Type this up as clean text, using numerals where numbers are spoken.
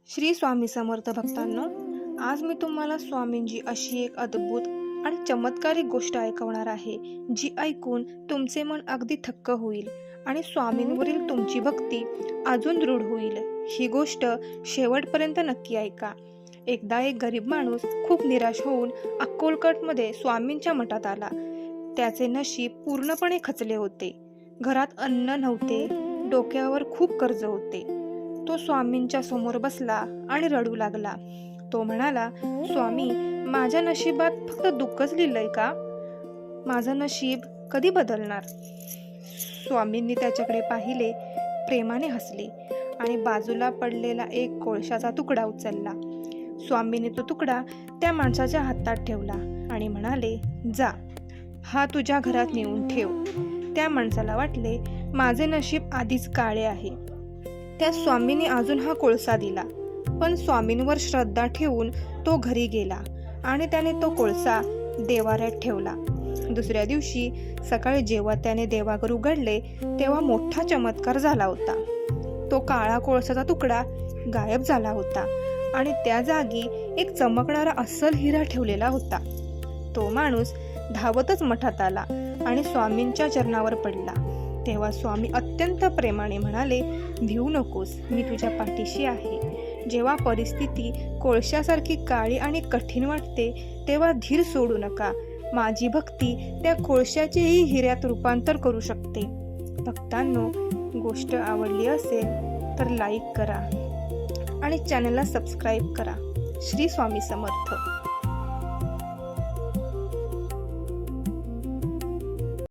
श्री स्वामी समर्थ भक्तांनो, आज मी तुम्हाला स्वामींची अशी एक अद्भुत आणि चमत्कारिक गोष्ट ऐकवणार आहे, जी ऐकून तुमचे मन अगदी थक्क होईल आणि स्वामींवरील तुमची भक्ती अजून दृढ होईल. ही गोष्ट शेवटपर्यंत नक्की ऐका. एकदा एक गरीब माणूस खूप निराश होऊन अक्कलकोटमध्ये स्वामींच्या मठात आला. त्याचे नशीब पूर्णपणे खचले होते. घरात अन्न नव्हते, डोक्यावर खूप कर्ज होते. तो स्वामींच्या समोर बसला आणि रडू लागला. तो म्हणाला, स्वामी, माझ्या नशिबात फक्त दुःखच लिहिलंय का? माझं नशीब कधी बदलणार? स्वामींनी त्याच्याकडे पाहिले, प्रेमाने हसले आणि बाजूला पडलेला एक कोळशाचा तुकडा उचलला. स्वामींनी तो तुकडा त्या माणसाच्या हातात ठेवला आणि म्हणाले, जा, हा तुझ्या घरात नेऊन ठेव. त्या माणसाला वाटले, माझे नशीब आधीच काळे आहे. त्या स्वामींनी अजून हा कोळसा दिला. पण स्वामींवर श्रद्धा ठेवून तो घरी गेला आणि त्याने तो कोळसा देवाऱ्यात ठेवला. दुसऱ्या दिवशी सकाळी जेव्हा त्याने देवाघर उघडले, तेव्हा मोठा चमत्कार झाला होता. तो काळा कोळसाचा तुकडा गायब झाला होता आणि त्या जागी एक चमकणारा अस्सल हिरा ठेवलेला होता. तो माणूस धावतच मठात आला आणि स्वामींच्या चरणावर पडला. तेव्हा स्वामी अत्यंत प्रेमाने म्हणाले, भिवू नकोस, मी तुझ्या पाठीशी आहे. जेव्हा परिस्थिती कोळशासारखी काळी आणि कठीण वाटते, तेव्हा धीर सोडू नका. माझी भक्ती त्या कोळशाचेही हिऱ्यात रूपांतर करू शकते. भक्तांनो, गोष्ट आवडली असेल तर लाईक करा आणि चॅनलला सबस्क्राईब करा. श्री स्वामी समर्थ.